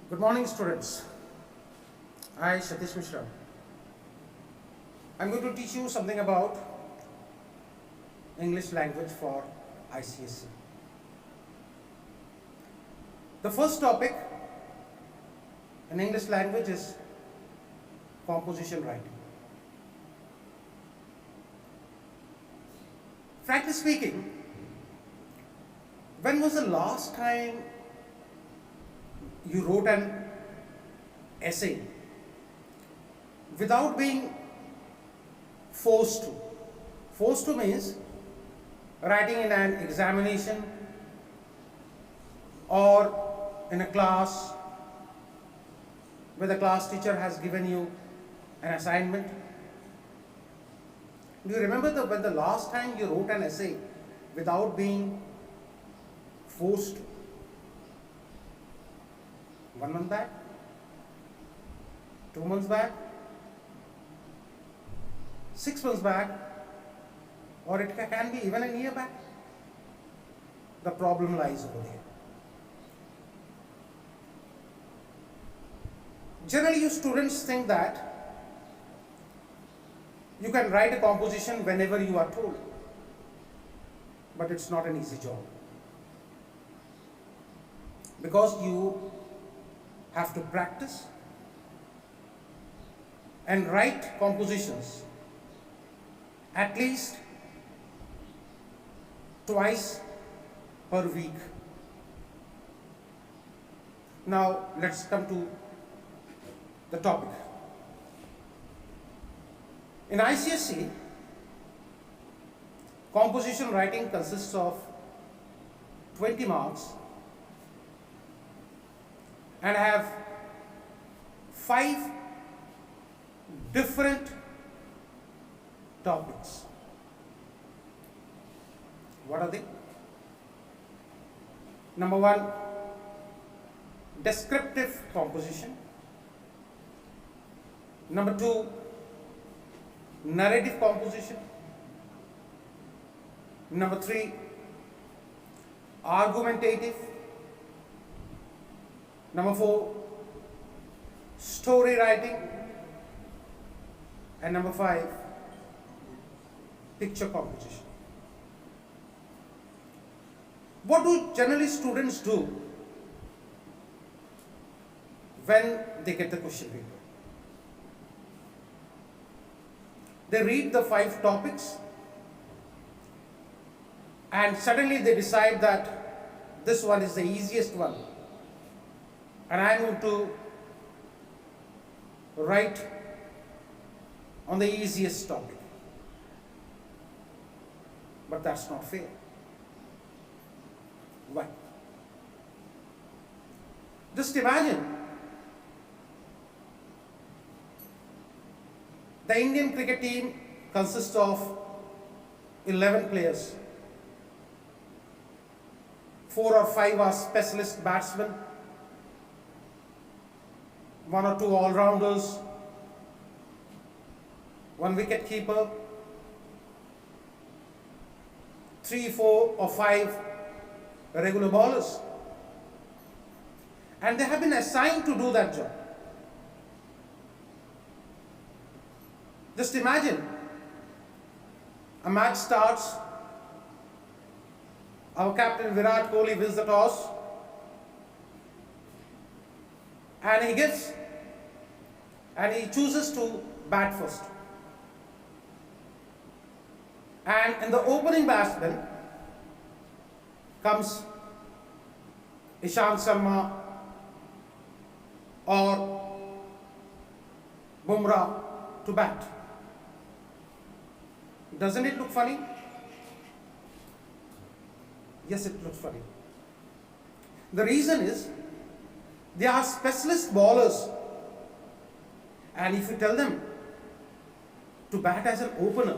Good morning, students. I, Satish Mishra. I'm going to teach you something about English language for ICSE. The first topic in English language is composition writing. Frankly speaking, when was the last time you wrote an essay without being forced to? Forced to means writing in an examination or in a class where the class teacher has given you an assignment. Do you remember when the last time you wrote an essay without being forced to? 1 month back? 2 months back? 6 months back? Or it can be even a year back? The problem lies over there. Generally, you students think that you can write a composition whenever you are told, but it's not an easy job, because you have to practice and write compositions at least twice per week. Now let's come to the topic. In ICSE, composition writing consists of 20 marks and have 5 different topics. What are they? Number 1, descriptive composition. Number 2, narrative composition. Number 3, argumentative. Number 4, story writing. And number 5, picture composition. What do generally students do when they get the question paper? They read the 5 topics and suddenly they decide that this one is the easiest one and I am going to write on the easiest topic. But that's not fair. Why? Just imagine the Indian cricket team consists of 11 players. 4 or 5 are specialist batsmen, 1 or 2 all-rounders, 1 wicket keeper, 3, 4 or 5 regular bowlers. And they have been assigned to do that job. Just imagine, a match starts, our captain Virat Kohli wins the toss, and he chooses to bat first. And in the opening batsman comes Ishant Sharma or Bumrah to bat. Doesn't it look funny? Yes, it looks funny. The reason is they are specialist bowlers, and if you tell them to bat as an opener,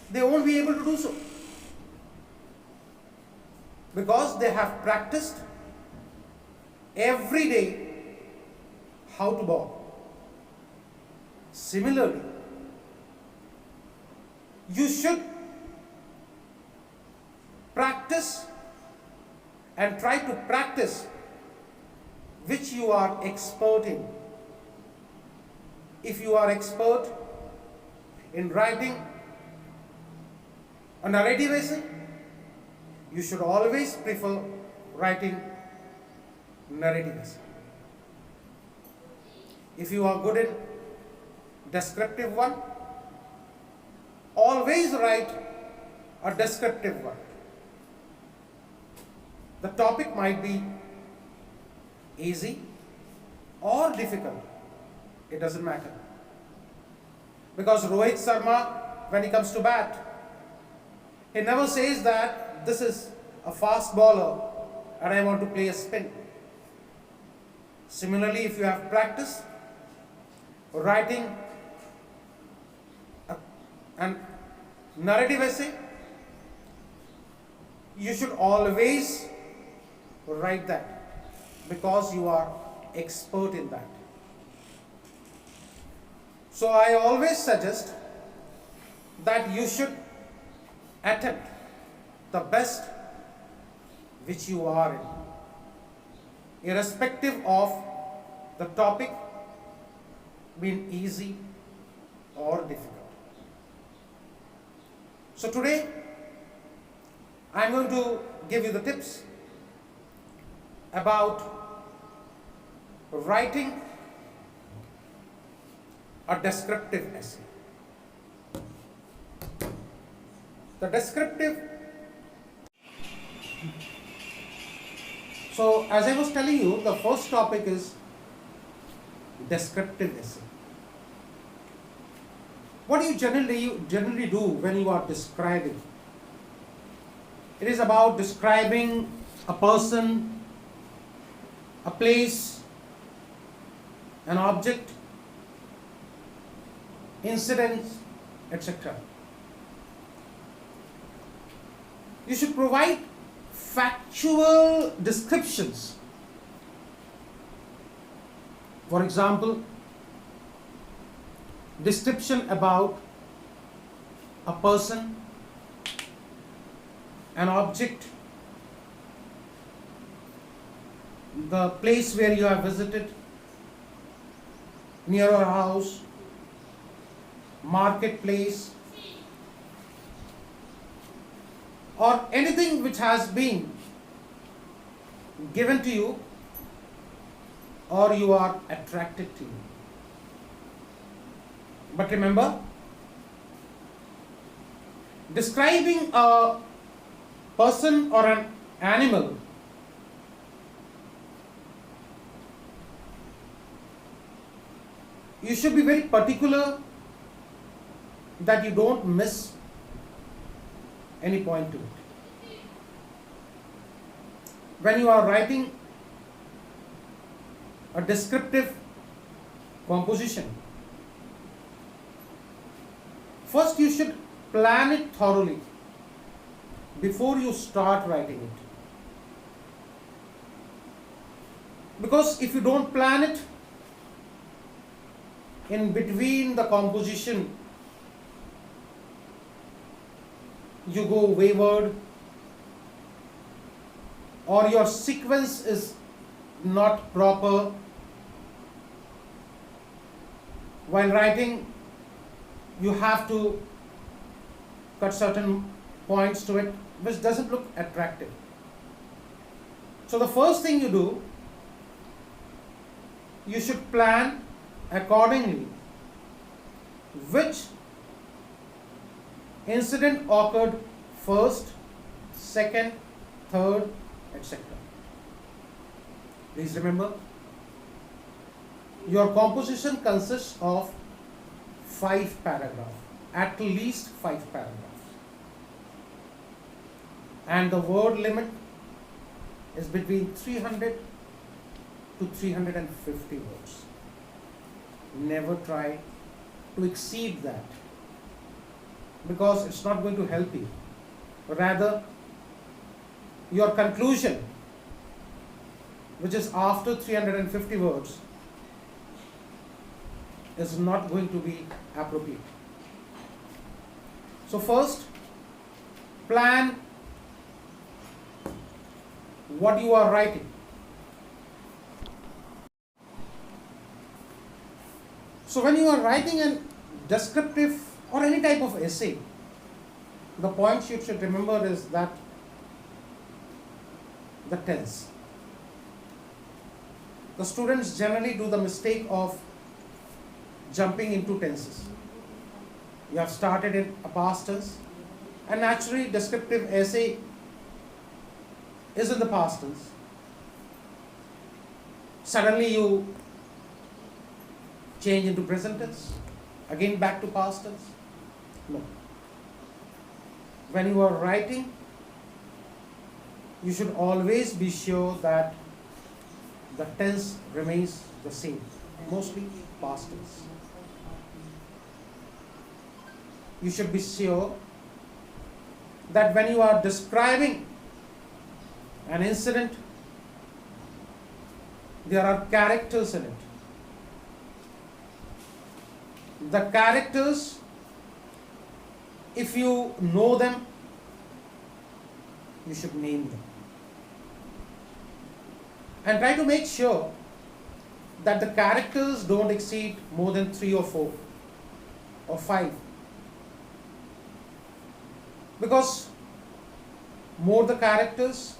they won't be able to do so, because they have practiced every day how to bowl. Similarly, you should practice and try to practice which you are expert in. If you are expert in writing a narrative essay, you should always prefer writing narrative essay. If you are good in descriptive one, always write a descriptive one. The topic might be easy or difficult, it doesn't matter. Because Rohit Sharma, when he comes to bat, he never says that this is a fast bowler and I want to play a spin. Similarly, if you have practice writing a narrative essay, you should always write that because you are expert in that. So I always suggest that you should attempt the best which you are in, irrespective of the topic being easy or difficult. So today I am going to give you the tips about writing a descriptive essay. The descriptive. So as I was telling you, the first topic is descriptive essay. What do you generally do when you are describing? It is about describing a person, a place, an object, incidents, etc. You should provide factual descriptions. For example, description about a person, an object, the place where you have visited, near your house, marketplace, or anything which has been given to you or you are attracted to. But remember, describing a person or an animal you should be very particular that you don't miss any point to it. When you are writing a descriptive composition, first you should plan it thoroughly before you start writing it. Because if you don't plan it, in between the composition you go wayward, or your sequence is not proper. While writing, you have to cut certain points to it which doesn't look attractive. So the first thing you do, you should plan accordingly which incident occurred first, second, third, etc. Please remember, your composition consists of 5 paragraphs, at least 5 paragraphs, and the word limit is between 300 to 350 words. Never try to exceed that, because it's not going to help you. Rather, your conclusion, which is after 350 words, is not going to be appropriate. So first, plan what you are writing. So when you are writing a descriptive or any type of essay, the point you should remember is that the tense. The students generally do the mistake of jumping into tenses. You have started in a past tense, and naturally descriptive essay is in the past tense. Suddenly you change into present tense, again back to past tense. No. When you are writing, you should always be sure that the tense remains the same, mostly past tense. You should be sure that when you are describing an incident, there are characters in it. The characters, if you know them, you should name them. And try to make sure that the characters don't exceed more than 3 or 4 or 5. Because more the characters,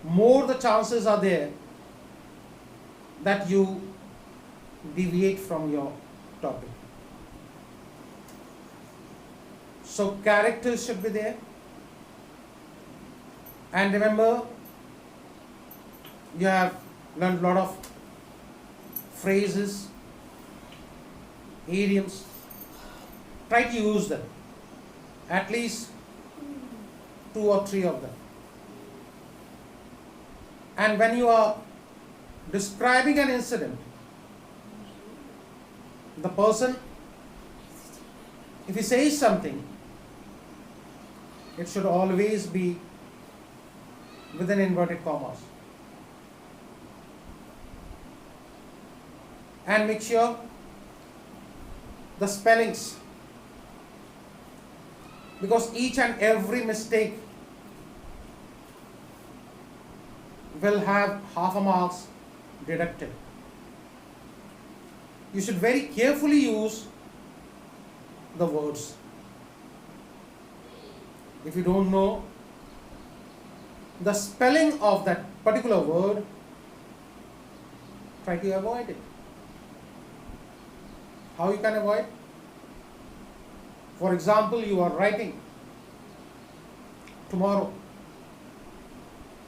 more the chances are there that you deviate from your topic. So characters should be there. And remember, you have learned a lot of phrases, idioms. Try to use them, at least 2 or 3 of them. And when you are describing an incident, the person, if he says something, it should always be within inverted commas. And make sure the spellings, because each and every mistake will have half a marks deducted. You should very carefully use the words. If you don't know the spelling of that particular word, try to avoid it. How you can avoid? For example, you are writing tomorrow.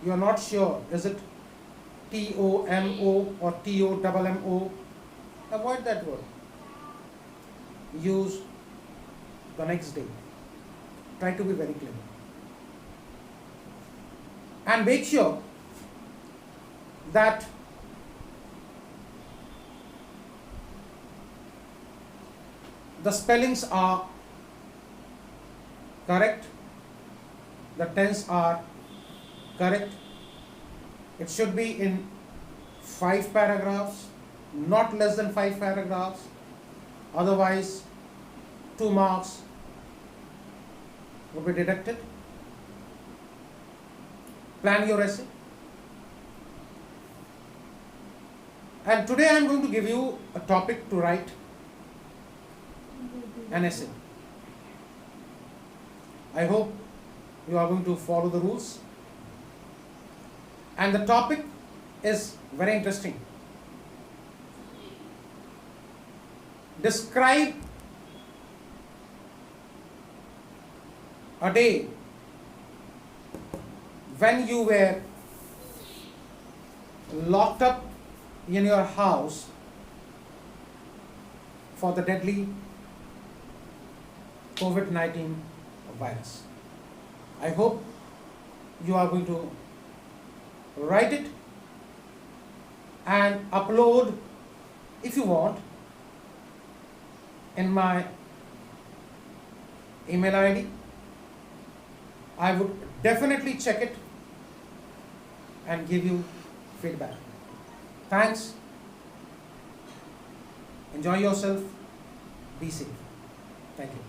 You are not sure, is it TOMO or TOMMO? Avoid that word. Use the next day. Try to be very clear. And make sure that the spellings are correct, the tense are correct. It should be in 5 paragraphs, not less than 5 paragraphs. Otherwise, 2 marks would be deducted. Plan your essay. And today I am going to give you a topic to write an essay. I hope you are going to follow the rules. And the topic is very interesting. Describe a day when you were locked up in your house for the deadly COVID-19 virus. I hope you are going to write it and upload, if you want, in my email ID. I would definitely check it and give you feedback. Thanks. Enjoy yourself. Be safe. Thank you.